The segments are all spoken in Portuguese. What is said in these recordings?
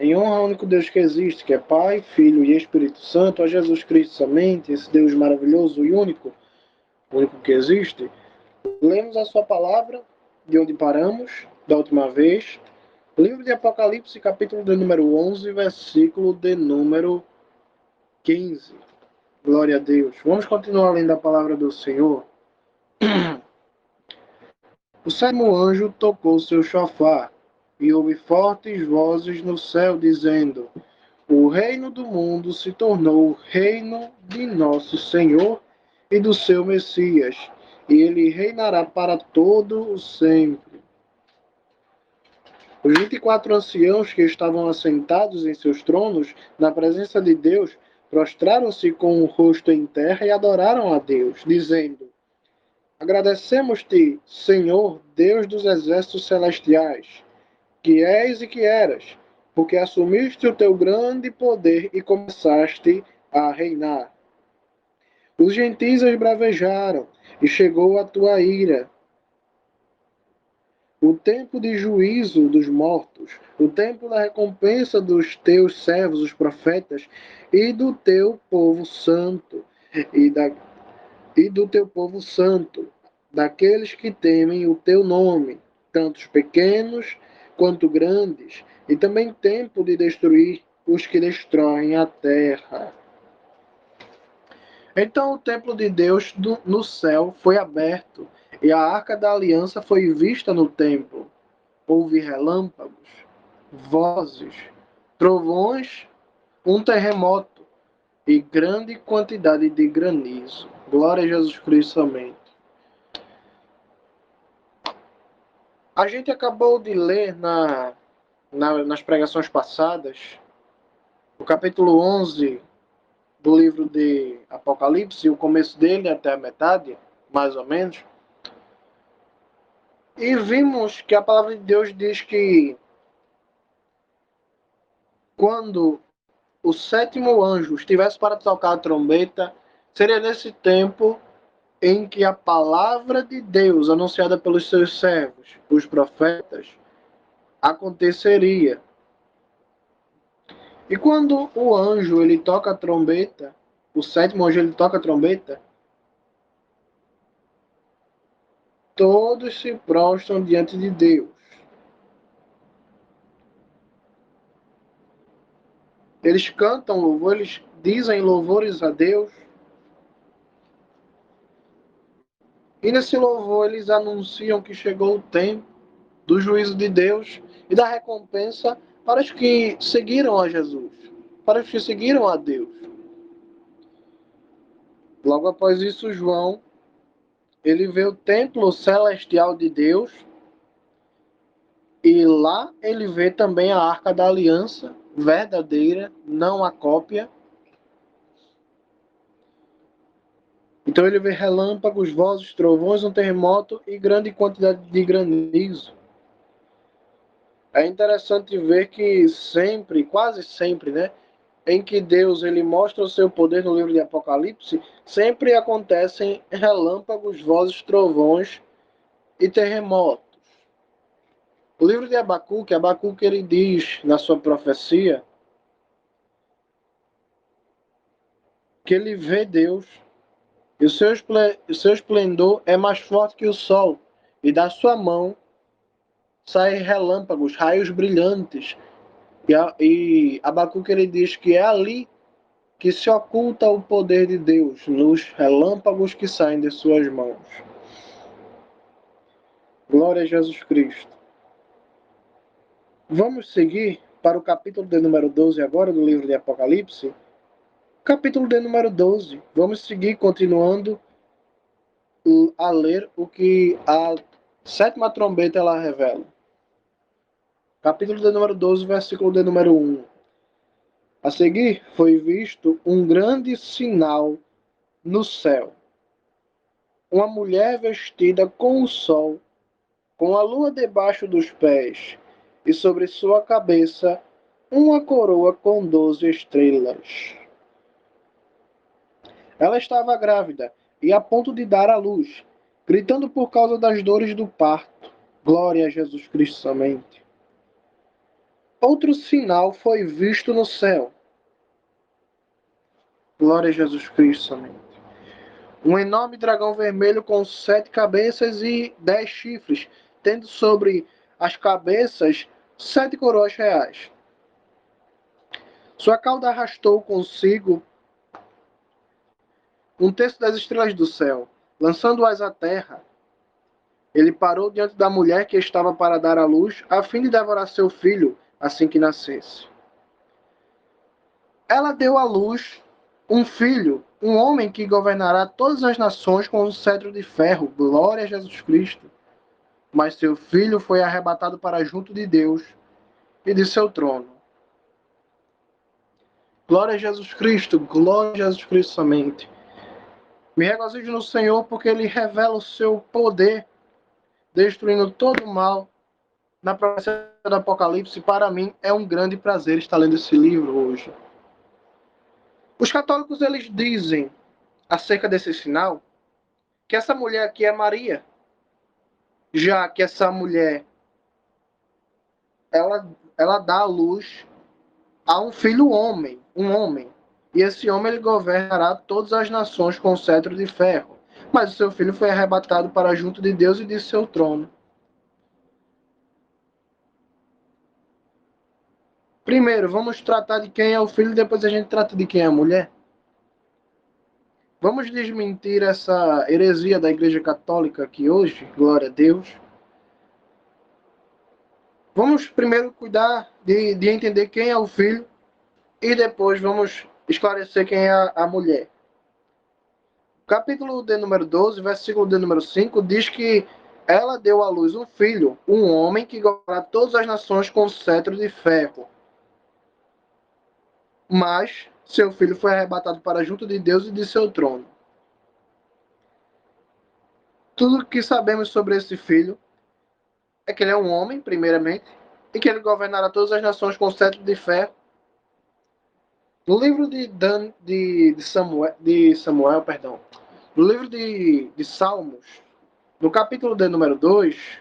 Em honra ao único Deus que existe, que é Pai, Filho e Espírito Santo, a Jesus Cristo somente, esse Deus maravilhoso e único, o único que existe. Lemos a sua palavra, de onde paramos, da última vez. Livro de Apocalipse, capítulo de número 11, versículo de número 15. Glória a Deus. Vamos continuar lendo a palavra do Senhor. O sétimo anjo tocou seu chofar, e houve fortes vozes no céu, dizendo: O reino do mundo se tornou o reino de nosso Senhor e do seu Messias, e ele reinará para todo o sempre. Os 24 anciãos que estavam assentados em seus tronos, na presença de Deus, prostraram-se com o rosto em terra e adoraram a Deus, dizendo: Agradecemos-te, Senhor, Deus dos exércitos celestiais, que és e que eras, porque assumiste o teu grande poder e começaste a reinar. Os gentis esbravejaram, e chegou a tua ira. O tempo de juízo dos mortos, o tempo da recompensa dos teus servos, os profetas, e do teu povo santo, e do teu povo santo, daqueles que temem o teu nome, tanto os pequenos quanto grandes, e também tempo de destruir os que destroem a terra. Então o templo de Deus no céu foi aberto, e a arca da aliança foi vista no templo. Houve relâmpagos, vozes, trovões, um terremoto e grande quantidade de granizo. Glória a Jesus Cristo, amém. A gente acabou de ler nas pregações passadas o capítulo 11 do livro de Apocalipse, o começo dele até a metade, mais ou menos. E vimos que a palavra de Deus diz que quando o sétimo anjo estivesse para tocar a trombeta, seria nesse tempo em que a palavra de Deus, anunciada pelos seus servos, os profetas, aconteceria. E quando o anjo ele toca a trombeta, o sétimo anjo ele toca a trombeta, todos se prostram diante de Deus. Eles cantam louvor, eles dizem louvores a Deus. E nesse louvor eles anunciam que chegou o tempo do juízo de Deus e da recompensa para os que seguiram a Jesus, para os que seguiram a Deus. Logo após isso, João, ele vê o templo celestial de Deus e lá ele vê também a Arca da Aliança, verdadeira, não a cópia. Então ele vê relâmpagos, vozes, trovões, um terremoto e grande quantidade de granizo. É interessante ver que sempre, quase sempre, né, em que Deus ele mostra o seu poder no livro de Apocalipse, sempre acontecem relâmpagos, vozes, trovões e terremotos. O livro de Abacuque ele diz na sua profecia que ele vê Deus e o seu esplendor é mais forte que o sol, e da sua mão saem relâmpagos, raios brilhantes. E Abacuque ele diz que é ali que se oculta o poder de Deus, nos relâmpagos que saem de suas mãos. Glória a Jesus Cristo. Vamos seguir para o capítulo de número 12 agora do livro de Apocalipse. Capítulo de número 12. Vamos seguir continuando a ler o que a sétima trombeta ela revela. Capítulo de número 12, versículo de número 1. A seguir foi visto um grande sinal no céu. Uma mulher vestida com o sol, com a lua debaixo dos pés, e sobre sua cabeça uma coroa com 12 estrelas. Ela estava grávida e a ponto de dar à luz, gritando por causa das dores do parto. Glória a Jesus Cristo somente. Outro sinal foi visto no céu. Glória a Jesus Cristo somente. Um enorme dragão vermelho com 7 cabeças e 10 chifres, tendo sobre as cabeças 7 coroas reais. Sua cauda arrastou consigo um terço das estrelas do céu, lançando-as à terra. Ele parou diante da mulher que estava para dar à luz, a fim de devorar seu filho assim que nascesse. Ela deu à luz um filho, um homem que governará todas as nações com um cetro de ferro. Glória a Jesus Cristo. Mas seu filho foi arrebatado para junto de Deus e de seu trono. Glória a Jesus Cristo, glória a Jesus Cristo somente. Me regozijo no Senhor porque ele revela o seu poder, destruindo todo o mal. Na profecia do Apocalipse, para mim, é um grande prazer estar lendo esse livro hoje. Os católicos, eles dizem, acerca desse sinal, que essa mulher aqui é Maria, já que essa mulher, ela dá à luz a um filho homem, um homem. E esse homem, ele governará todas as nações com cetro de ferro. Mas o seu filho foi arrebatado para junto de Deus e de seu trono. Primeiro, vamos tratar de quem é o filho, depois a gente trata de quem é a mulher. Vamos desmentir essa heresia da Igreja Católica aqui hoje, glória a Deus. Vamos primeiro cuidar de entender quem é o filho e depois vamos esclarecer quem é a mulher. Capítulo de número 12, versículo de número 5, diz que ela deu à luz um filho, um homem que governará todas as nações com cetro de ferro. Mas seu filho foi arrebatado para junto de Deus e de seu trono. Tudo que sabemos sobre esse filho é que ele é um homem, primeiramente, e que ele governará todas as nações com cetro de ferro. No livro de Samuel, perdão, no livro de Salmos, no capítulo de número 2,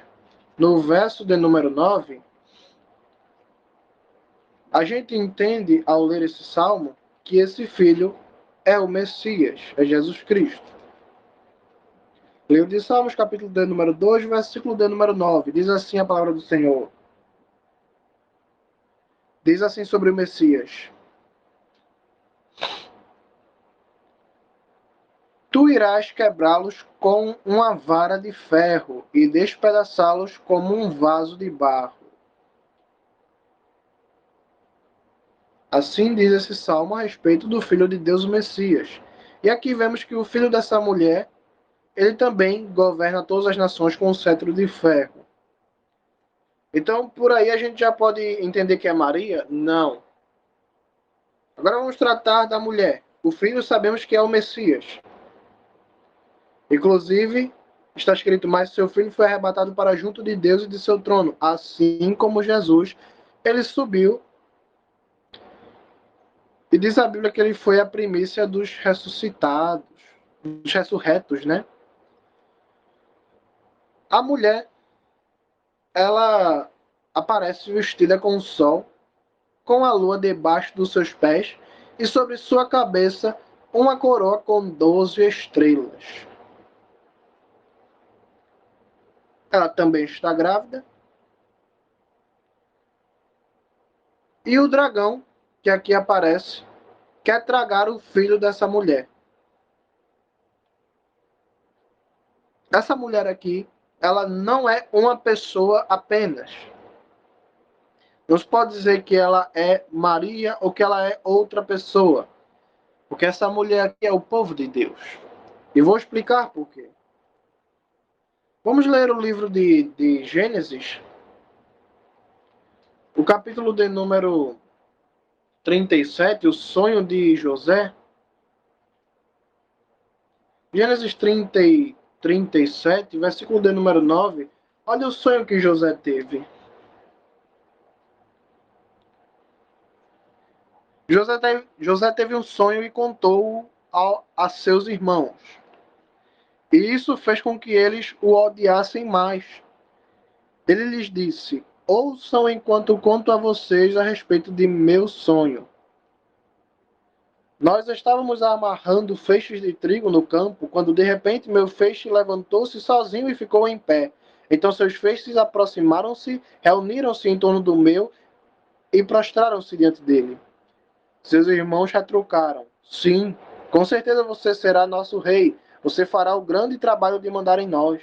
no verso de número 9, a gente entende, ao ler esse salmo, que esse filho é o Messias, é Jesus Cristo. Livro de Salmos, capítulo de número 2, versículo de número 9, diz assim a palavra do Senhor. Diz assim sobre o Messias: Tu irás quebrá-los com uma vara de ferro e despedaçá-los como um vaso de barro. Assim diz esse salmo a respeito do Filho de Deus, o Messias. E aqui vemos que o filho dessa mulher, ele também governa todas as nações com um cetro de ferro. Então, por aí a gente já pode entender que é Maria? Não. Agora vamos tratar da mulher. O filho sabemos que é o Messias. Inclusive, está escrito, mas seu filho foi arrebatado para junto de Deus e de seu trono. Assim como Jesus, ele subiu. E diz a Bíblia que ele foi a primícia dos ressuscitados, dos ressurretos, né? A mulher, ela aparece vestida com o sol, com a lua debaixo dos seus pés, e sobre sua cabeça uma coroa com 12 estrelas. Ela também está grávida. E o dragão, que aqui aparece, quer tragar o filho dessa mulher. Essa mulher aqui, ela não é uma pessoa apenas. Não se pode dizer que ela é Maria ou que ela é outra pessoa. Porque essa mulher aqui é o povo de Deus. E vou explicar por quê. Vamos ler o livro de Gênesis, o capítulo de número 37, o sonho de José. Gênesis 37, versículo de número 9. Olha o sonho que José teve. José teve um sonho e contou a seus irmãos. E isso fez com que eles o odiassem mais. Ele lhes disse: ouçam enquanto conto a vocês a respeito de meu sonho. Nós estávamos amarrando feixes de trigo no campo, quando de repente meu feixe levantou-se sozinho e ficou em pé. Então seus feixes aproximaram-se, reuniram-se em torno do meu e prostraram-se diante dele. Seus irmãos retrucaram: Sim, com certeza você será nosso rei. Você fará o grande trabalho de mandar em nós.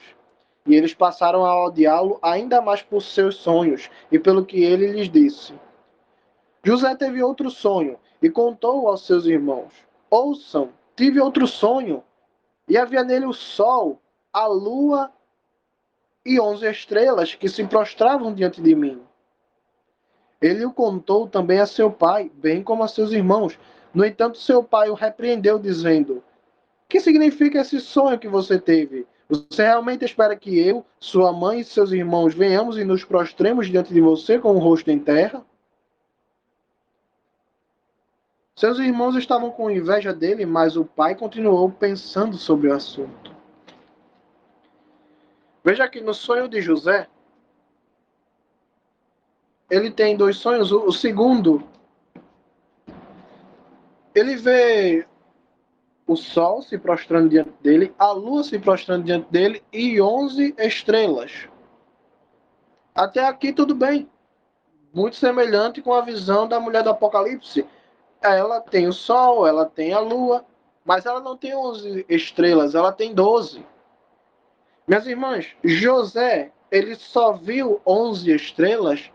E eles passaram a odiá-lo ainda mais por seus sonhos e pelo que ele lhes disse. José teve outro sonho e contou aos seus irmãos: Ouçam, tive outro sonho, e havia nele o sol, a lua e 11 estrelas que se prostravam diante de mim. Ele o contou também a seu pai, bem como a seus irmãos. No entanto, seu pai o repreendeu, dizendo: Que significa esse sonho que você teve? Você realmente espera que eu, sua mãe e seus irmãos venhamos e nos prostremos diante de você com o rosto em terra? Seus irmãos estavam com inveja dele, mas o pai continuou pensando sobre o assunto. Veja que no sonho de José, ele tem dois sonhos. O segundo, ele vê o sol se prostrando diante dele, a lua se prostrando diante dele e 11 estrelas. Até aqui tudo bem. Muito semelhante com a visão da mulher do Apocalipse. Ela tem o sol, ela tem a lua, mas ela não tem 11 estrelas, ela tem 12. Minhas irmãs, José, ele só viu 11 estrelas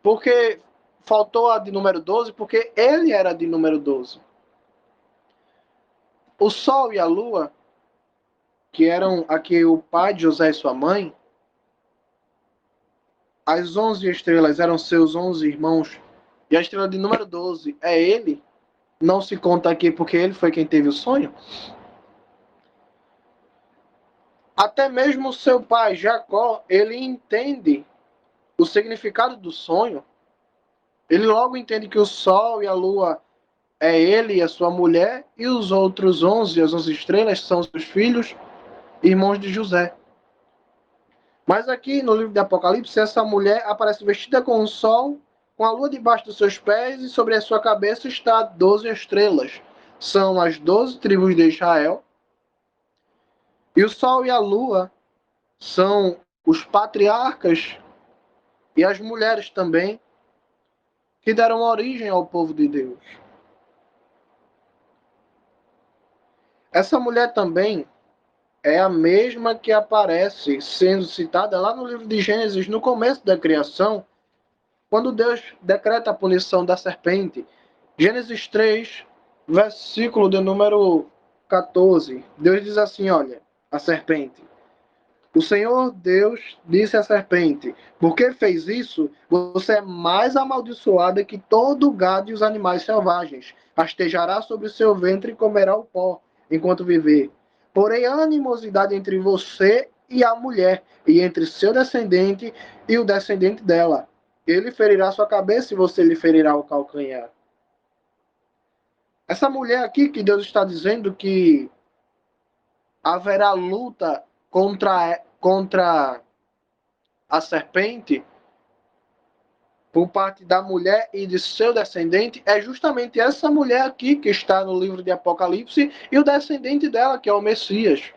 porque faltou a de número 12, porque ele era de número 12. O sol e a lua, que eram aqui o pai de José e sua mãe, as 11 estrelas eram seus 11 irmãos, e a estrela de número 12 é ele, não se conta aqui porque ele foi quem teve o sonho. Até mesmo seu pai, Jacó, ele entende o significado do sonho. Ele logo entende que o sol e a lua é ele e a sua mulher, e os outros 11, as 11 estrelas, são seus filhos, irmãos de José. Mas aqui no livro de Apocalipse, essa mulher aparece vestida com o sol, com a lua debaixo dos seus pés, e sobre a sua cabeça está 12 estrelas. São as 12 tribos de Israel. E o sol e a lua são os patriarcas e as mulheres também, que deram origem ao povo de Deus. Essa mulher também é a mesma que aparece sendo citada lá no livro de Gênesis, no começo da criação, quando Deus decreta a punição da serpente. Gênesis 3, versículo de número 14. Deus diz assim, olha, a serpente. O Senhor Deus disse à serpente: Por que fez isso? Você é mais amaldiçoada que todo o gado e os animais selvagens. Rastejará sobre o seu ventre e comerá o pó, enquanto viver. Porém, há animosidade entre você e a mulher, e entre seu descendente e o descendente dela. Ele ferirá sua cabeça e você lhe ferirá o calcanhar. Essa mulher aqui que Deus está dizendo que haverá luta contra a serpente por parte da mulher e de seu descendente, é justamente essa mulher aqui que está no livro de Apocalipse e o descendente dela, que é o Messias.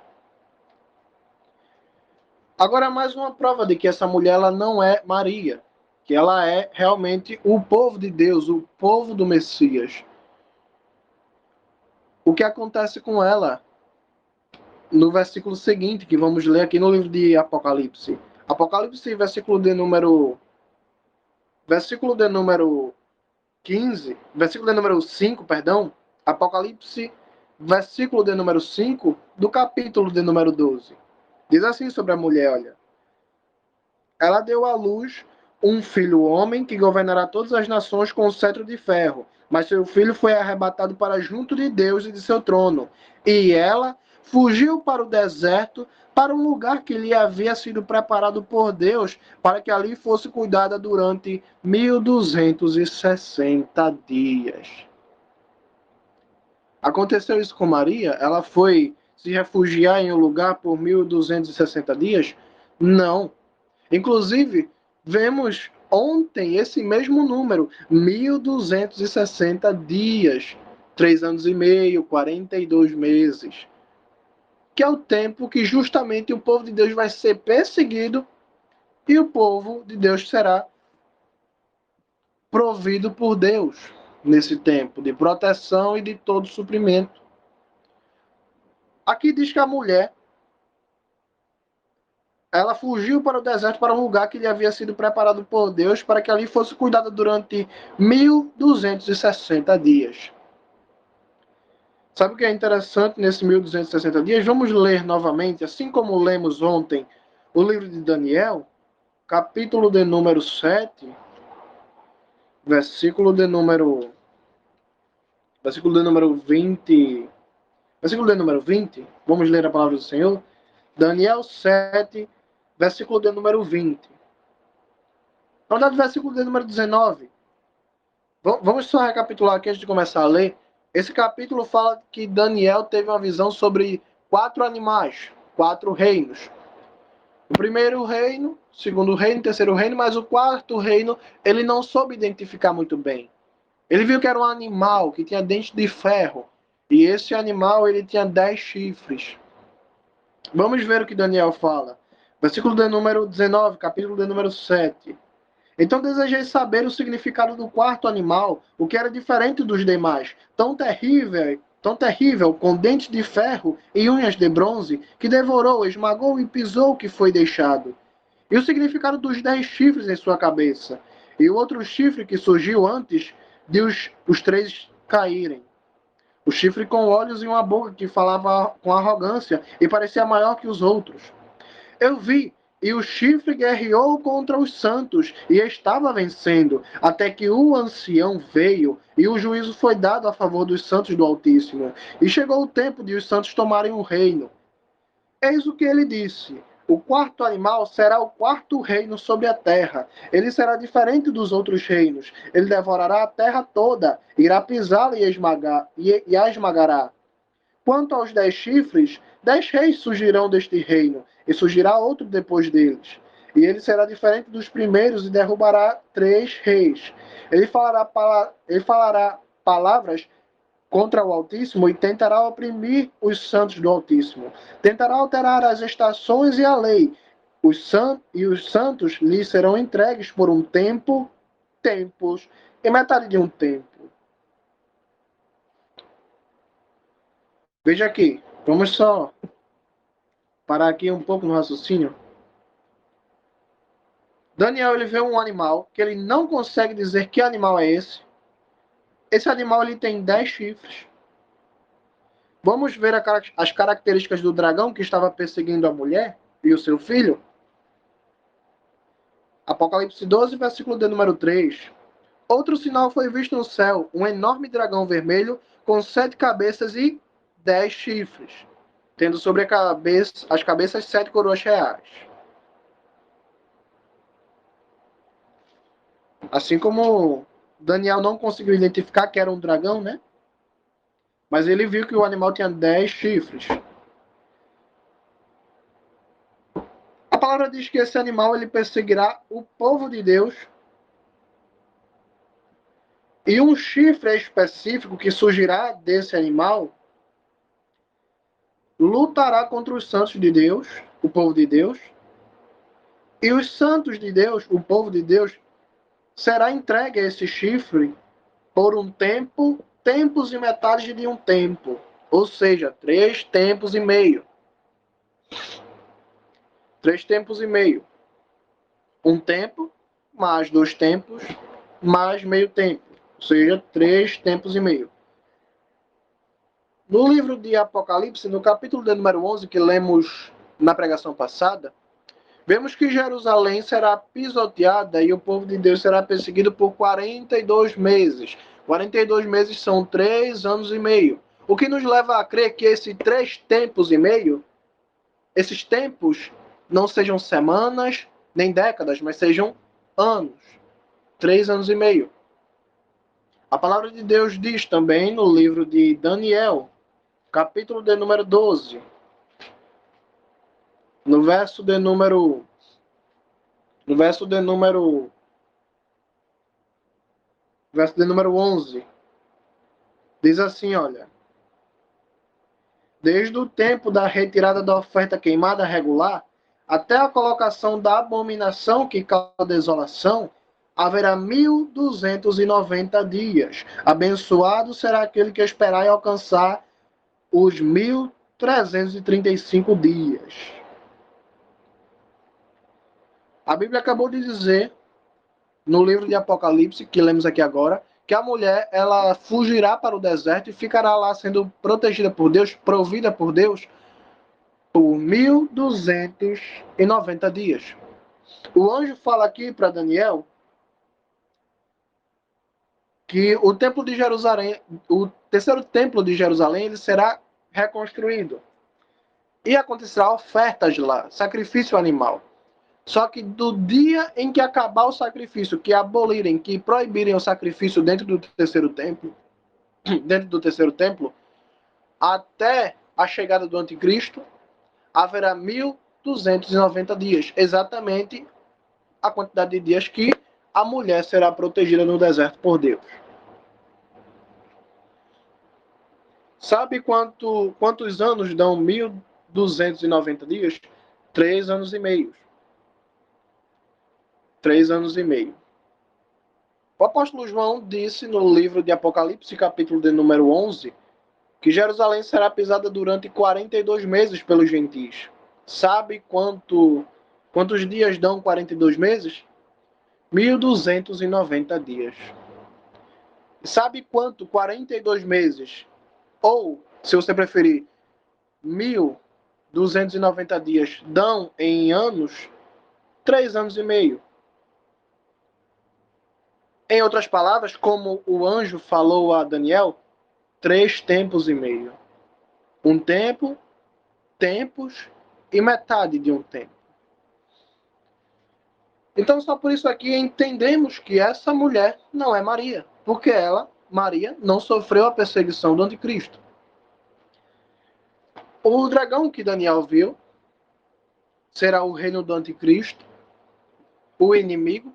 Agora, mais uma prova de que essa mulher ela não é Maria, que ela é realmente o povo de Deus, o povo do Messias. O que acontece com ela no versículo seguinte, que vamos ler aqui no livro de Apocalipse. Apocalipse, versículo de número 15, versículo de número 5, perdão, Apocalipse, versículo de número 5, do capítulo de número 12. Diz assim sobre a mulher, olha. Ela deu à luz um filho homem que governará todas as nações com o cetro de ferro. Mas seu filho foi arrebatado para junto de Deus e de seu trono. E ela fugiu para o deserto, para um lugar que lhe havia sido preparado por Deus, para que ali fosse cuidada durante 1260 dias. Aconteceu isso com Maria? Ela foi se refugiar em um lugar por 1260 dias? Não. Inclusive, vemos ontem esse mesmo número, 1260 dias, 3 anos e meio, 42 meses, que é o tempo que justamente o povo de Deus vai ser perseguido e o povo de Deus será provido por Deus nesse tempo de proteção e de todo suprimento. Aqui diz que a mulher, ela fugiu para o deserto, para um lugar que lhe havia sido preparado por Deus, para que ali fosse cuidada durante 1260 dias. Sabe o que é interessante nesses 1260 dias? Vamos ler novamente, assim como lemos ontem, o livro de Daniel, capítulo de número 7, versículo de número 20. Versículo de número 20. Vamos ler a palavra do Senhor. Daniel 7, versículo de número 20. Na verdade, versículo de número 19. Vamos só recapitular aqui antes de começar a ler. Esse capítulo fala que Daniel teve uma visão sobre 4 animais, 4 reinos. O primeiro reino, segundo reino, terceiro reino, mas o quarto reino ele não soube identificar muito bem. Ele viu que era um animal que tinha dente de ferro. E esse animal ele tinha 10 chifres. Vamos ver o que Daniel fala. Versículo de número 19, capítulo de número 7. Então desejei saber o significado do quarto animal, o que era diferente dos demais, tão terrível, com dentes de ferro e unhas de bronze, que devorou, esmagou e pisou o que foi deixado. E o significado dos 10 chifres em sua cabeça, e o outro chifre que surgiu antes de os 3 caírem. O chifre com olhos e uma boca que falava com arrogância e parecia maior que os outros. Eu vi, e o chifre guerreou contra os santos e estava vencendo, até que o ancião veio e o juízo foi dado a favor dos santos do Altíssimo. E chegou o tempo de os santos tomarem o reino. Eis o que ele disse. O quarto animal será o quarto reino sobre a terra. Ele será diferente dos outros reinos. Ele devorará a terra toda, irá pisá-la e a esmagará. Quanto aos 10 chifres, 10 reis surgirão deste reino, e surgirá outro depois deles. E ele será diferente dos primeiros e derrubará 3 reis. Ele falará palavras contra o Altíssimo e tentará oprimir os santos do Altíssimo. Tentará alterar as estações e a lei. Os santos lhe serão entregues por um tempo, tempos e metade de um tempo. Veja aqui, vamos só parar aqui um pouco no raciocínio. Daniel ele vê um animal que ele não consegue dizer que animal é esse. Esse animal ele tem 10 chifres. Vamos ver as características do dragão que estava perseguindo a mulher e o seu filho. Apocalipse 12, versículo de número 3. Outro sinal foi visto no céu, um enorme dragão vermelho com 7 cabeças e 10 chifres, tendo sobre as cabeças 7 coroas reais. Assim como Daniel não conseguiu identificar que era um dragão, né? Mas ele viu que o animal tinha 10 chifres. A palavra diz que esse animal ele perseguirá o povo de Deus. E um chifre específico que surgirá desse animal lutará contra os santos de Deus, o povo de Deus. E os santos de Deus, o povo de Deus, será entregue a esse chifre por um tempo, tempos e metade de um tempo. Ou seja, 3 tempos e meio. 3 tempos e meio. Um tempo, mais 2 tempos, mais meio tempo. Ou seja, 3 tempos e meio. No livro de Apocalipse, no capítulo de número 11, que lemos na pregação passada, vemos que Jerusalém será pisoteada e o povo de Deus será perseguido por 42 meses. 42 meses são 3 anos e meio. O que nos leva a crer que esses 3 tempos e meio, esses tempos não sejam semanas nem décadas, mas sejam anos. 3 anos e meio. A palavra de Deus diz também no livro de Daniel, capítulo de número 12, no verso de número No verso de número 11, diz assim, olha: desde o tempo da retirada da oferta queimada regular até a colocação da abominação que causa desolação, haverá 1.290 dias. Abençoado será aquele que esperar e alcançar os 1.335 dias. A Bíblia acabou de dizer, no livro de Apocalipse, que lemos aqui agora, que a mulher ela fugirá para o deserto e ficará lá sendo protegida por Deus, provida por Deus, por 1.290 dias. O anjo fala aqui para Daniel que o templo de Jerusalém, o terceiro templo de Jerusalém, ele será reconstruído. E acontecerá ofertas lá, sacrifício animal. Só que do dia em que acabar o sacrifício, que abolirem, que proibirem o sacrifício dentro do terceiro templo, até a chegada do anticristo, haverá 1.290 dias, exatamente a quantidade de dias que a mulher será protegida no deserto por Deus. Sabe quantos anos dão 1.290 dias? 3 anos e meio. 3 anos e meio. O apóstolo João disse no livro de Apocalipse, capítulo de número 11, que Jerusalém será pisada durante 42 meses pelos gentis. Sabe quantos dias dão 42 meses? 1.290 dias. Sabe quanto 42 meses, ou, se você preferir, 1.290 dias dão em anos? 3 anos e meio. Em outras palavras, como o anjo falou a Daniel, 3 tempos e meio. Um tempo, tempos e metade de um tempo. Então, só por isso aqui entendemos que essa mulher não é Maria, porque ela, Maria, não sofreu a perseguição do anticristo. O dragão que Daniel viu será o reino do anticristo, o inimigo.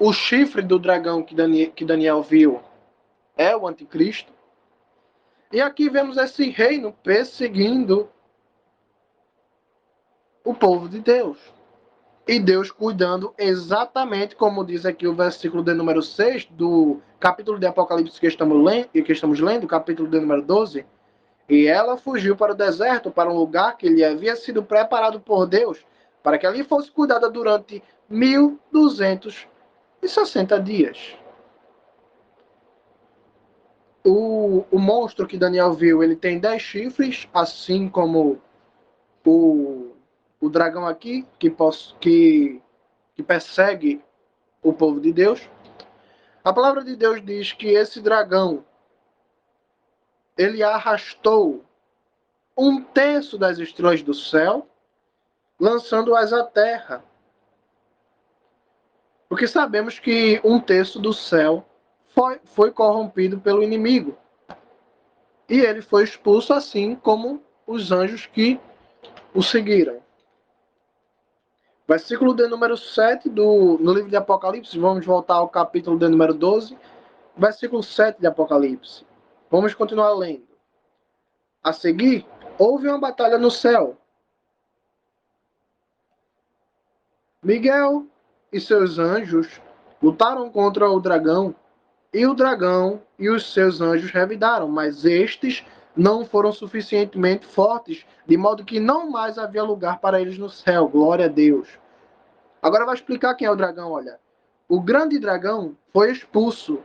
O chifre do dragão que Daniel viu é o anticristo. E aqui vemos esse reino perseguindo o povo de Deus. E Deus cuidando exatamente como diz aqui o versículo de número 6 do capítulo de Apocalipse que estamos lendo, capítulo de número 12. E ela fugiu para o deserto, para um lugar que lhe havia sido preparado por Deus, para que ali fosse cuidada durante 1.260 dias. O monstro que Daniel viu, ele tem 10 chifres, assim como o dragão aqui, que persegue o povo de Deus. A palavra de Deus diz que esse dragão, ele arrastou 1/3 das estrelas do céu, lançando-as à terra. Porque sabemos que 1/3 do céu foi corrompido pelo inimigo. E ele foi expulso, assim como os anjos que o seguiram. Versículo de número 7 no livro de Apocalipse, vamos voltar ao capítulo de número 12, versículo 7 de Apocalipse. Vamos continuar lendo. A seguir, houve uma batalha no céu. Miguel e seus anjos lutaram contra o dragão e os seus anjos revidaram, mas estes não foram suficientemente fortes, de modo que não mais havia lugar para eles no céu. Glória a Deus. Agora vai explicar quem é o dragão, olha. O grande dragão foi expulso.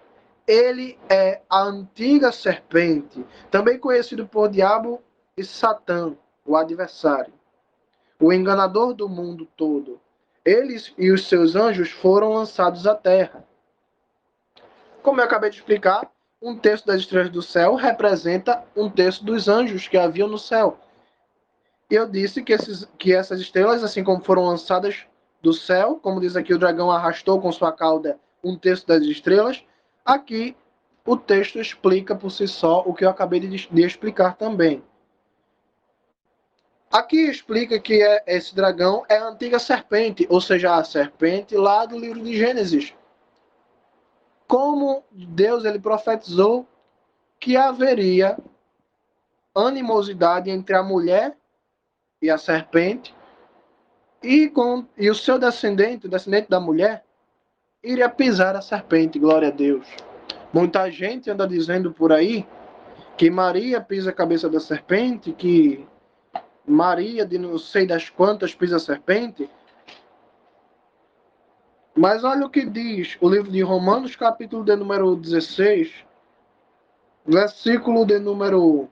Ele é a antiga serpente, também conhecido por Diabo e Satã, o adversário, o enganador do mundo todo. Eles e os seus anjos foram lançados à terra. Como eu acabei de explicar, 1/3 das estrelas do céu representa 1/3 dos anjos que haviam no céu. E eu disse que essas estrelas, assim como foram lançadas do céu, como diz aqui, o dragão arrastou com sua cauda 1/3 das estrelas, aqui o texto explica por si só o que eu acabei de explicar também. Aqui explica que esse dragão é a antiga serpente, ou seja, a serpente lá do livro de Gênesis. Como Deus ele profetizou que haveria animosidade entre a mulher e a serpente, e o seu descendente, o descendente da mulher, iria pisar a serpente, glória a Deus. Muita gente anda dizendo por aí que Maria pisa a cabeça da serpente, que Maria, de não sei das quantas, pisa a serpente. Mas olha o que diz o livro de Romanos, capítulo de número 16, versículo de número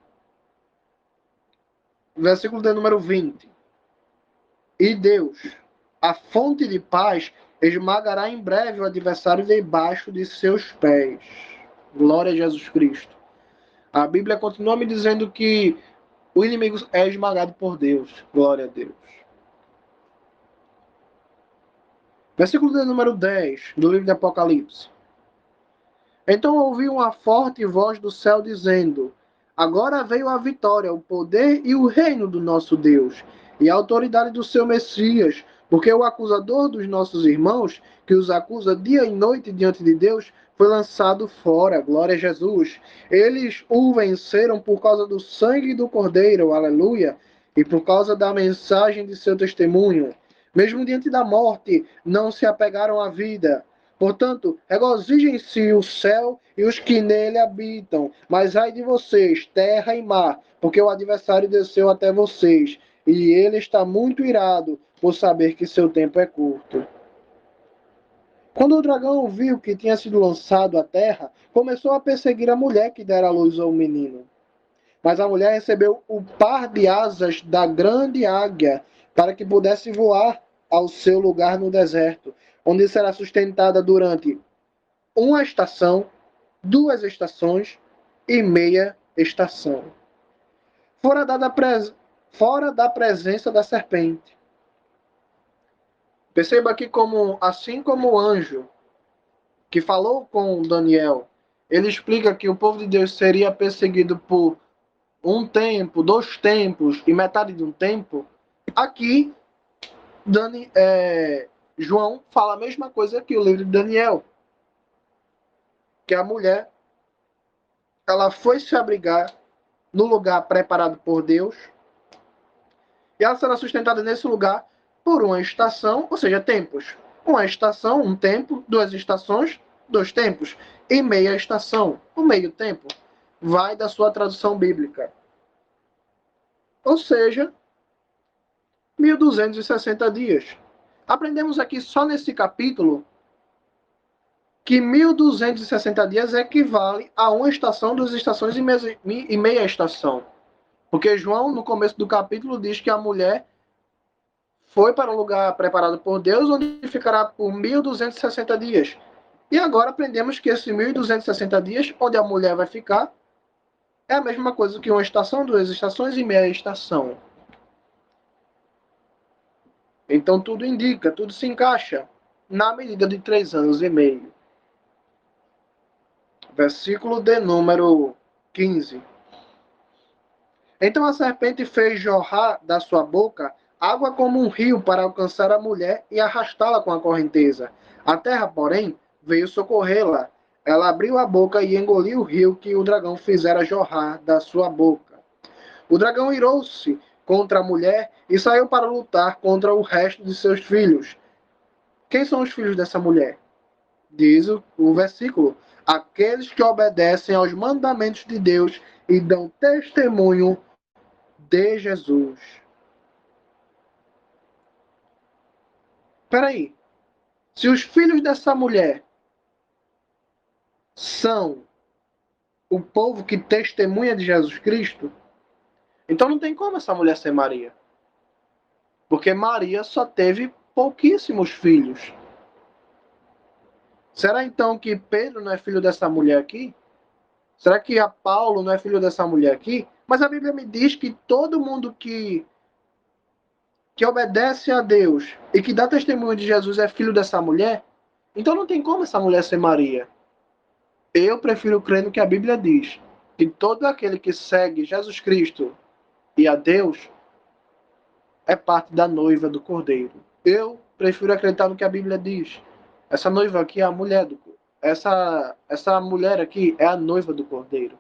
20. E Deus, a fonte de paz, esmagará em breve o adversário debaixo de seus pés. Glória a Jesus Cristo. A Bíblia continua me dizendo que o inimigo é esmagado por Deus. Glória a Deus. Versículo de número 10 do livro de Apocalipse. Então ouvi uma forte voz do céu dizendo: agora veio a vitória, o poder e o reino do nosso Deus, e a autoridade do seu Messias, porque o acusador dos nossos irmãos, que os acusa dia e noite diante de Deus, foi lançado fora. Glória a Jesus. Eles o venceram por causa do sangue do Cordeiro, aleluia, e por causa da mensagem de seu testemunho. Mesmo diante da morte, não se apegaram à vida. Portanto, regozijem-se o céu e os que nele habitam. Mas ai de vocês, terra e mar, porque o adversário desceu até vocês, e ele está muito irado por saber que seu tempo é curto. Quando o dragão viu que tinha sido lançado à terra, começou a perseguir a mulher que dera à luz ao menino. Mas a mulher recebeu o par de asas da grande águia, para que pudesse voar ao seu lugar no deserto, onde será sustentada durante uma estação, 2 estações e meia estação. Fora da presença da serpente. Perceba que assim como o anjo que falou com Daniel, ele explica que o povo de Deus seria perseguido por um tempo, 2 tempos e metade de um tempo. Aqui, João fala a mesma coisa que o livro de Daniel. Que a mulher, ela foi se abrigar no lugar preparado por Deus, e ela será sustentada nesse lugar por uma estação, ou seja, tempos. Uma estação, um tempo, 2 estações, 2 tempos, e meia estação, o meio tempo. Vai da sua tradução bíblica. Ou seja, 1260 dias. Aprendemos aqui só nesse capítulo que 1260 dias equivale a uma estação, 2 estações e meia estação. Porque João, no começo do capítulo, diz que a mulher foi para um lugar preparado por Deus, onde ficará por 1260 dias. E agora aprendemos que esses 1260 dias, onde a mulher vai ficar, é a mesma coisa que uma estação, 2 estações e meia estação. Então tudo indica, tudo se encaixa na medida de 3 anos e meio. Versículo de número 15. Então a serpente fez jorrar da sua boca água como um rio para alcançar a mulher e arrastá-la com a correnteza. A terra, porém, veio socorrê-la. Ela abriu a boca e engoliu o rio que o dragão fizera jorrar da sua boca. O dragão irou-se contra a mulher e saiu para lutar contra o resto de seus filhos. Quem são os filhos dessa mulher? Diz o versículo: aqueles que obedecem aos mandamentos de Deus e dão testemunho de Jesus. Peraí, se os filhos dessa mulher são o povo que testemunha de Jesus Cristo, então não tem como essa mulher ser Maria. Porque Maria só teve pouquíssimos filhos. Será então que Pedro não é filho dessa mulher aqui? Será que a Paulo não é filho dessa mulher aqui? Mas a Bíblia me diz que todo mundo que obedece a Deus e que dá testemunho de Jesus é filho dessa mulher. Então não tem como essa mulher ser Maria. Eu prefiro crer no que a Bíblia diz, que todo aquele que segue Jesus Cristo e a Deus é parte da noiva do Cordeiro. Eu prefiro acreditar no que a Bíblia diz. Essa noiva aqui é a mulher do essa mulher aqui é a noiva do Cordeiro.